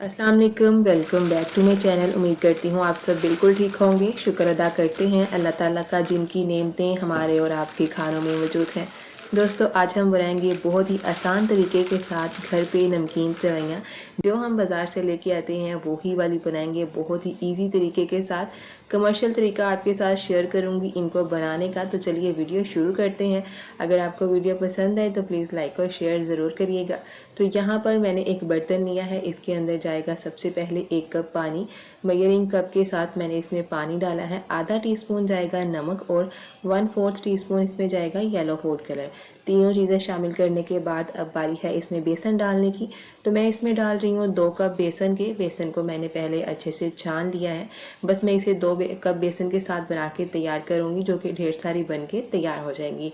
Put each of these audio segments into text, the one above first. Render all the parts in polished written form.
अस्सलाम वालेकुम, welcome back to my channel. उम्मीद करती हूँ आप सब बिल्कुल ठीक होंगे। शुक्र अदा करते हैं अल्लाह ताला का जिनकी नेमतें हमारे और आपके खानों में मौजूद हैं। दोस्तों, आज हम बनाएंगे बहुत ही आसान तरीके के साथ घर पे नमकीन सेवइयाँ। जो हम बाज़ार से लेके आते हैं वही वाली बनाएंगे बहुत ही इजी तरीके के साथ। कमर्शियल तरीका आपके साथ शेयर करूंगी इनको बनाने का। तो चलिए वीडियो शुरू करते हैं। अगर आपको वीडियो पसंद आए तो प्लीज़ लाइक और शेयर ज़रूर करिएगा। तो यहाँ पर मैंने एक बर्तन लिया है, इसके अंदर जाएगा सबसे पहले 1 कप पानी। मेजरिंग कप के साथ मैंने इसमें पानी डाला है। आधा टीस्पून जाएगा नमक और 1/4 टीस्पून इसमें जाएगा येलो फूड कलर। तीनों चीज़ें शामिल करने के बाद अब बारी है इसमें बेसन डालने की। तो मैं इसमें डाल रही हूँ 2 कप बेसन के। बेसन को मैंने पहले अच्छे से छान लिया है। बस मैं इसे 2 कप बेसन के साथ बना के तैयार करूँगी, जो कि ढेर सारी बन के तैयार हो जाएंगी।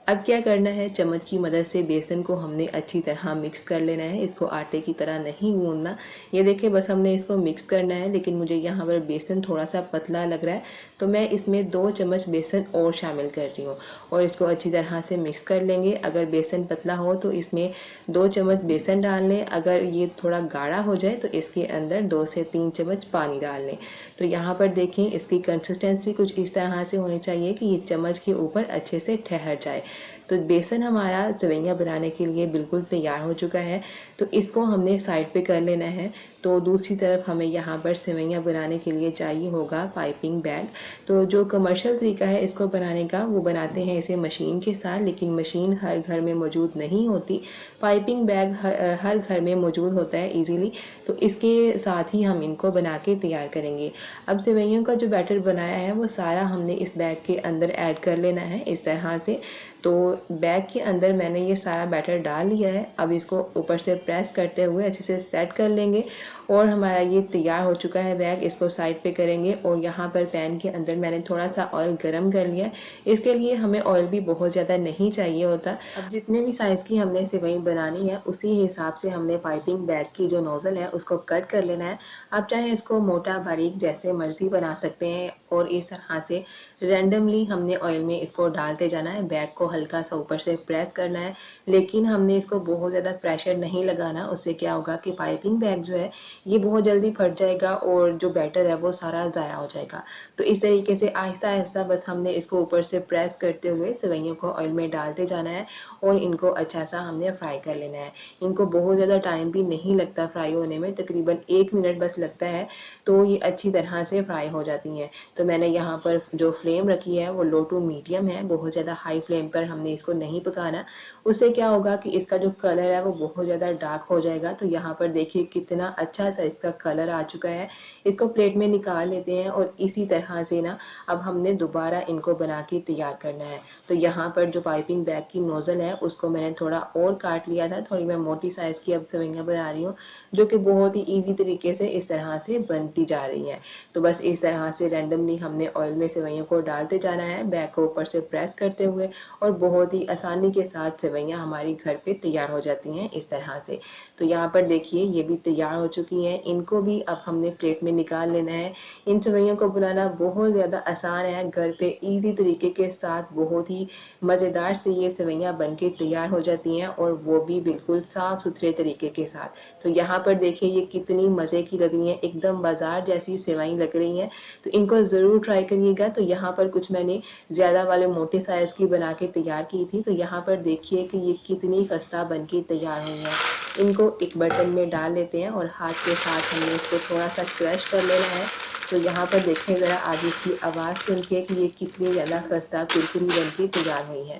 अब क्या करना है, चम्मच की मदद से बेसन को हमने अच्छी तरह मिक्स कर लेना है। इसको आटे की तरह नहीं गूंदना। ये देखिए, बस हमने इसको मिक्स करना है। लेकिन मुझे यहाँ पर बेसन थोड़ा सा पतला लग रहा है, तो मैं इसमें 2 चम्मच बेसन और शामिल कर रही हूँ और इसको अच्छी तरह से मिक्स कर लेंगे। अगर बेसन पतला हो तो इसमें 2 चम्मच बेसन डाल लें। अगर ये थोड़ा गाढ़ा हो जाए तो इसके अंदर 2 से 3 चम्मच पानी डाल लें। तो यहाँ पर देखें, इसकी कंसिस्टेंसी कुछ इस तरह से होनी चाहिए कि ये चम्मच के ऊपर अच्छे से ठहर जाए। तो बेसन हमारा सेवइयाँ बनाने के लिए बिल्कुल तैयार हो चुका है। तो इसको हमने साइड पे कर लेना है। तो दूसरी तरफ हमें यहाँ पर सेवइयाँ बनाने के लिए चाहिए होगा पाइपिंग बैग। तो जो कमर्शियल तरीका है इसको बनाने का, वो बनाते हैं इसे मशीन के साथ, लेकिन मशीन हर घर में मौजूद नहीं होती। पाइपिंग बैग हर घर में मौजूद होता है ईजीली। तो इसके साथ ही हम इनको बना के तैयार करेंगे। अब सेवइयों का जो बैटर बनाया है वो सारा हमने इस बैग के अंदर ऐड कर लेना है इस तरह से। तो बैग के अंदर मैंने ये सारा बैटर डाल लिया है। अब इसको ऊपर से प्रेस करते हुए अच्छे से सेट कर लेंगे और हमारा ये तैयार हो चुका है बैग। इसको साइड पे करेंगे और यहाँ पर पैन के अंदर मैंने थोड़ा सा ऑयल गरम कर लिया है। इसके लिए हमें ऑयल भी बहुत ज़्यादा नहीं चाहिए होता। अब जितने भी साइज़ की हमने सेवई बनानी है उसी हिसाब से हमने पाइपिंग बैग की जो नोज़ल है उसको कट कर लेना है। आप चाहे इसको मोटा बारीक जैसे मर्ज़ी बना सकते हैं और इस तरह से रैंडमली हमने ऑयल में इसको डालते जाना है। बैग को हल्का सा ऊपर से प्रेस करना है, लेकिन हमने इसको बहुत ज़्यादा प्रेशर नहीं लगाना। उससे क्या होगा कि पाइपिंग बैग जो है ये बहुत जल्दी फट जाएगा और जो बैटर है वो सारा ज़ाया हो जाएगा। तो इस तरीके से आहिस्ता आहिस्ता बस हमने इसको ऊपर से प्रेस करते हुए सेवइयों को ऑयल में डालते जाना है और इनको अच्छा सा हमने फ्राई कर लेना है। इनको बहुत ज़्यादा टाइम भी नहीं लगता फ्राई होने में, तकरीबन 1 मिनट बस लगता है। तो ये अच्छी तरह से फ्राई हो जाती हैं। तो मैंने यहाँ पर जो फ्लेम रखी है वो लो टू मीडियम है। बहुत ज़्यादा हाई फ्लेम पर हमने इसको नहीं पकाना। उससे क्या होगा कि इसका जो कलर है वो बहुत ज़्यादा डार्क हो जाएगा। तो यहाँ पर देखिए कितना अच्छा सा इसका कलर आ चुका है। इसको प्लेट में निकाल लेते हैं और इसी तरह से ना अब हमने दोबारा इनको बना के तैयार करना है। तो यहाँ पर जो पाइपिंग बैग की नोज़ल है उसको मैंने थोड़ा और काट लिया था। थोड़ी मैं मोटी साइज़ की अब सेवइयाँ बना रही हूँ, जो कि बहुत ही ईजी तरीके से इस तरह से बनती जा रही हैं। तो बस इस तरह से रैंडमली हमने ऑयल में सेवइयों को डालते जाना है, बैग को ऊपर से प्रेस करते हुए, और बहुत ही आसानी के साथ सेवइयाँ हमारी घर पे तैयार हो जाती हैं इस तरह से। तो यहाँ पर देखिए ये भी तैयार हो चुकी हैं। इनको भी अब हमने प्लेट में निकाल लेना है। इन सेवइयों को बनाना बहुत ज़्यादा आसान है, घर पे ईजी तरीके के साथ बहुत ही मज़ेदार से ये सेवइयाँ बन के तैयार हो जाती हैं, और वो भी बिल्कुल साफ़ सुथरे तरीके के साथ। तो यहाँ पर देखिए ये कितनी मज़े की लग रही हैं, एकदम बाज़ार जैसी सेवई लग रही हैं। तो इनको ज़रूर ट्राई करिएगा। तो यहाँ पर कुछ मैंने ज़्यादा वाले मोटे साइज़ की बना के तैयार की थी। तो यहाँ पर देखिए कि ये कितनी खस्ता बन के तैयार हुई है। इनको एक बर्तन में डाल लेते हैं और हाथ के साथ हमने इसको थोड़ा सा क्रश कर लेना है। तो यहाँ पर देखें ज़रा आगे की आवाज़ सुन के कि ये कितनी ज़्यादा खस्ता कुरकुरी बन के तैयार हुई है।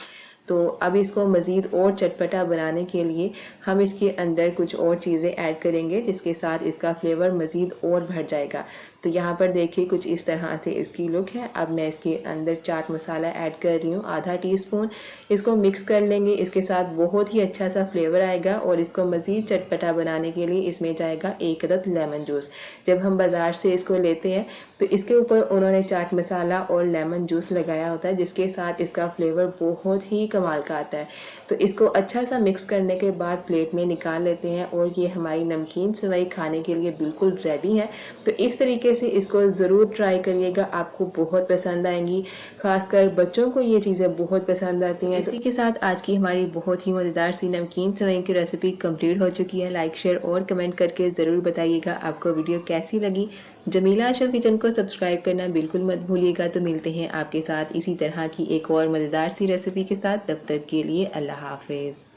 तो अब इसको मज़ीद और चटपटा बनाने के लिए हम इसके अंदर कुछ और चीज़ें ऐड करेंगे, जिसके साथ इसका फ्लेवर मज़ीद और बढ़ जाएगा। तो यहाँ पर देखिए कुछ इस तरह से इसकी लुक है। अब मैं इसके अंदर चाट मसाला ऐड कर रही हूँ आधा टीस्पून। इसको मिक्स कर लेंगे, इसके साथ बहुत ही अच्छा सा फ्लेवर आएगा। और इसको मज़ीद चटपटा बनाने के लिए इसमें जाएगा 1 अदद लेमन जूस। जब हम बाज़ार से इसको लेते हैं तो इसके ऊपर उन्होंने चाट मसाला और लेमन जूस लगाया होता है, जिसके साथ इसका फ्लेवर बहुत ही कमाल का आता है। तो इसको अच्छा सा मिक्स करने के बाद प्लेट में निकाल लेते हैं और ये हमारी नमकीन सेवई खाने के लिए बिल्कुल रेडी है। तो इस तरीके तरीके से इसको ज़रूर ट्राई करिएगा, आपको बहुत पसंद आएंगी। खासकर बच्चों को ये चीज़ें बहुत पसंद आती हैं। इसी के साथ आज की हमारी बहुत ही मज़ेदार सी नमकीन सेवई की रेसिपी कंप्लीट हो चुकी है। लाइक, शेयर और कमेंट करके ज़रूर बताइएगा आपको वीडियो कैसी लगी। जमीला अशरफ किचन को सब्सक्राइब करना बिल्कुल मत भूलिएगा। तो मिलते हैं आपके साथ इसी तरह की एक और मज़ेदार सी रेसिपी के साथ। तब तक के लिए अल्लाह हाफिज़।